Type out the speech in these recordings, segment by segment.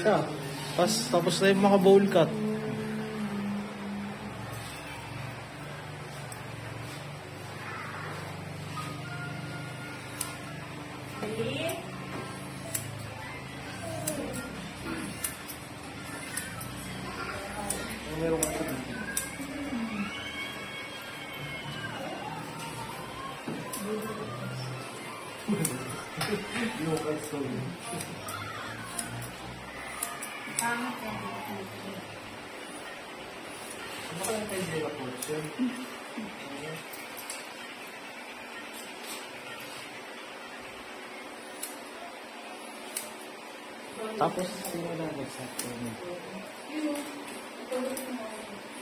Siya. Tapos na yung mga bowl cut. Tapos sino na nag-set mo?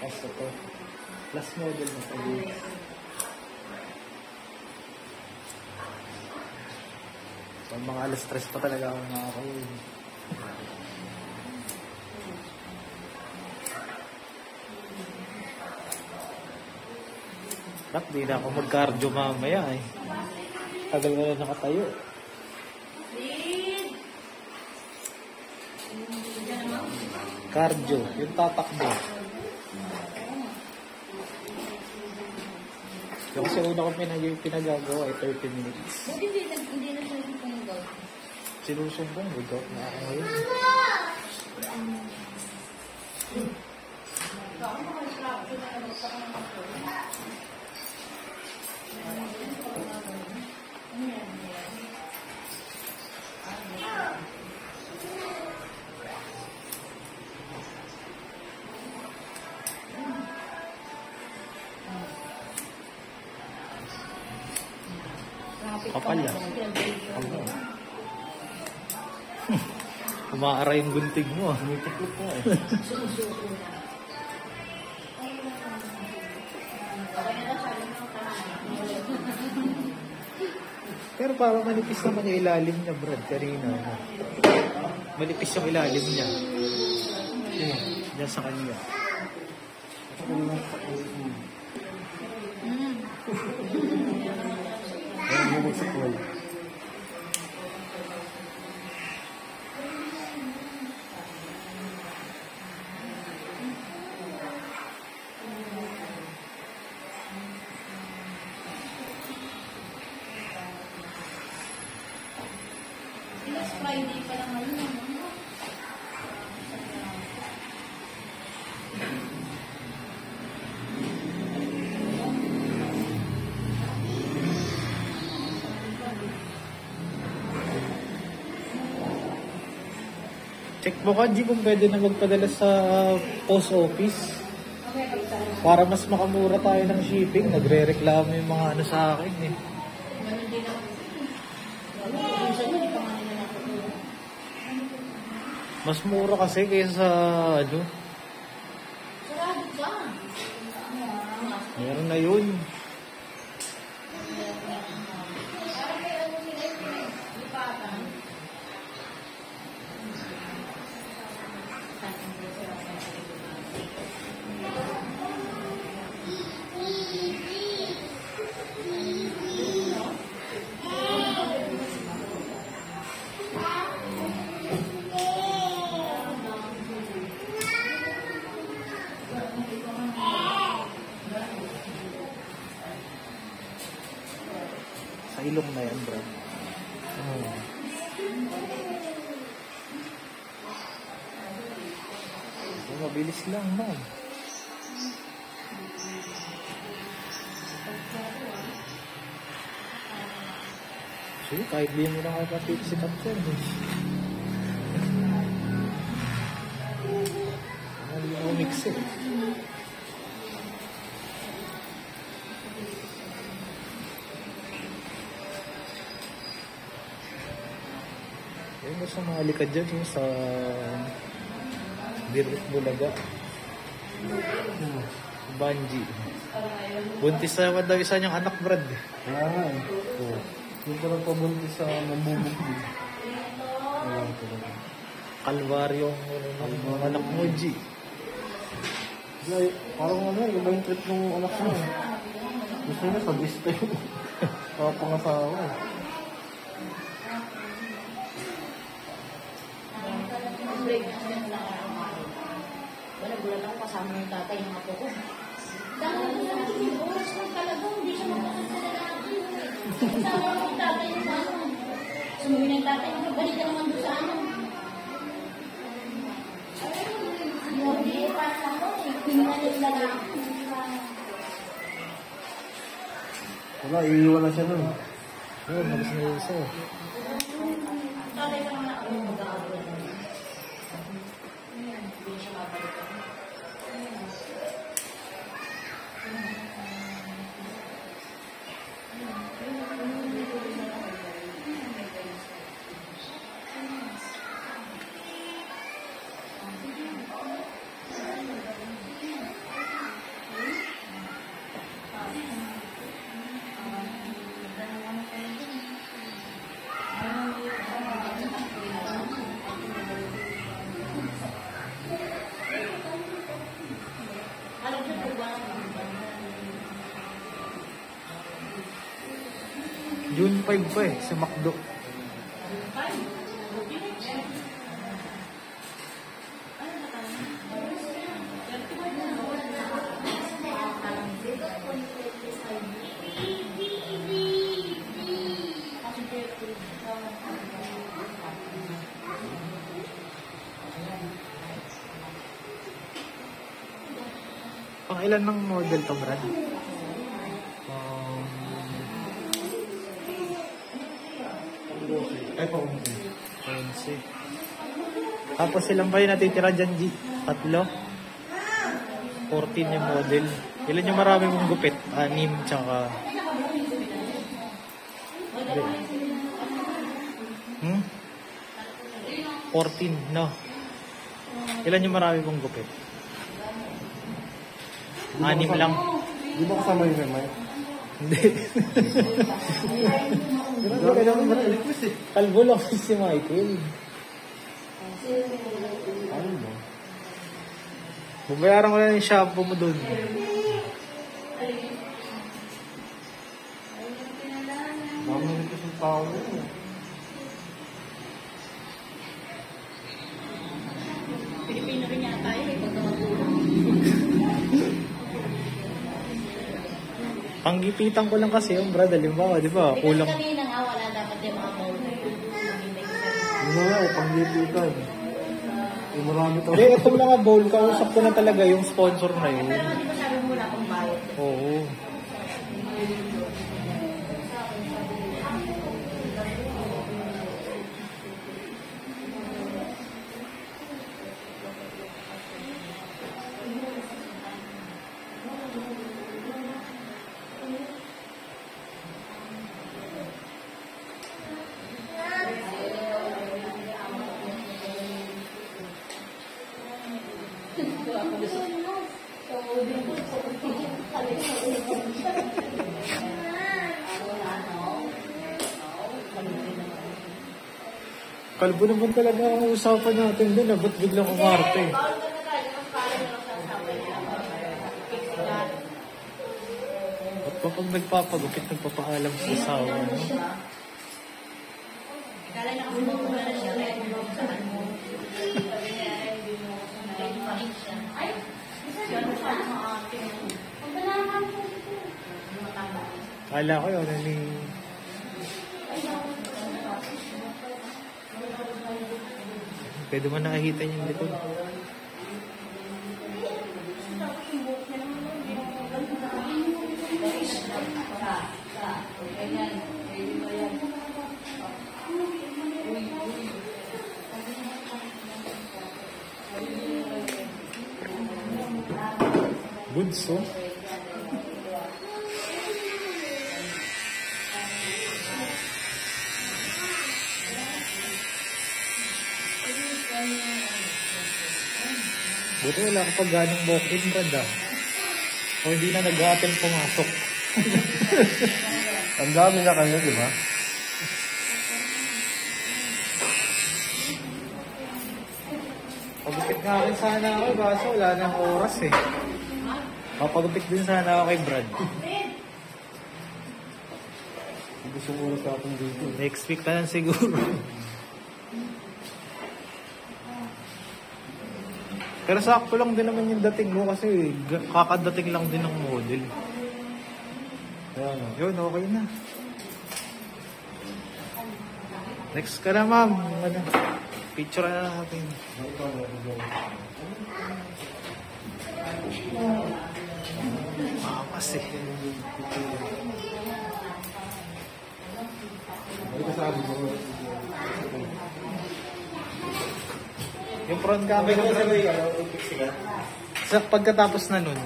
Ito to. Last model na tayo. So mga alas 3 pa talaga ako nakakawin. Ba't di na ako mag-cardio mamaya eh. Tagal ko na nakatayo. Cardio, yung tatakbo. Yung kasi una ko pinagagawa ay 30 minutes. Hindi na siya yung panggaw. Sinusumbong, workout na ako ngayon. Kapal yan. Umaara yung gunting mo. May tukot pa eh. Pero parang manipis naman yung ilalim niya, Brad. Karina. Manipis yung ilalim niya. Diyan sa kanya. Ayan yung sa pool. Last Friday pa lang ngayon. Check mo ka, G, kung pwede na magpadala sa post office. Para mas makamura tayo ng shipping. Nagre-reklamo yung mga ano sa akin eh. Mas mura kasi kaysa sa ano. Meron na yun. Sa ilong na yan, bro. Oh. So, mabilis lang, man. So, kahit di mo na kakapit si Captain. Hindi ako mix eh. Yung sa mga likad dyan, yung sa Birit Bulaga. Banji. Buntis naman daw isa niyang anak, Brad. Kaya nga eh. Oo. Yung parang pabuntis sa nambubog din. Ayan talaga. Kalbaryo ang anak mo, G. Ay, parang ano, iba yung trip ng anak mo. Gusto niya sa list yun. Pangasawa eh. Wala lang kasama yung tatay ng apo ko. Dahil yung oras mo talaga, hindi siya makakas sa lalaki. Kasama yung tatay ng ano. Sumuwi ng tatay, balik ka naman doon sa ano. Hindi, parang ako, pinangan yung lalaki. Wala, iiwan na siya nun. Oo, malis na isa. Tatay ka naman ako yung mag-aaral. Hindi siya mabalikan. June 5 pa eh, sa McDo. Pang ilan ng model to, Brad? Ay, paunti. 11. Tapos ilan ba yung natitira dyan, G? 3? 14 yung model. Ilan yung marami mong gupit? 6, tsaka... Hindi. 14, no? Ilan yung marami mong gupit? 6 lang. Di ba kasama yung remay? Hindi. Grabe naman ba request eh? Kalbo lang si Michael. Ano ba? Babayaran ko na yung shampoo mo dun. Dami request yung tao nito. Pilipino rin yata yun, pagka matulong. Panggipitan ko lang kasi yung Brad, halimbawa, di ba? Kulang. Kanina nga, wala dapat yung mga bowl. Ano nga eh, panggipitan. Eh, marami to. Hindi, itong mga bowl, kausap ko na talaga yung sponsor na yun. Pero di ba sabi mo wala akong bayad? Oo. Kalbo naman talaga ang usapan natin doon. Ba't biglang umarte? At kapag nagpapagupit, nagpapaalam sa asawa, no? Kala na kasi mawala na siya, kaya kung saan mo. Ay, siya na siya mga ating. Pagdalaman po ito. Kala ko yun, pwede man nakahita yung likod. Bunso. Buti wala kapag ganong walk-in, Brad, ah. O hindi na nag-a-attempt pumasok. Ang dami na kayo, di ba? Pagupit nga rin sana ako, kaso wala nang oras eh. Papagupit din sana ako kay Brad. Gusto ko oras natin dito. Next week na lang siguro. Pero sakto lang din naman yung dating mo kasi kakadating lang din ng model. Ayan, Yun, okay na. Next ka na, ma'am. Ano, picture na natin. Makas eh. Ito sabi ko. Yung front camera ko sa pagkatapos na nun.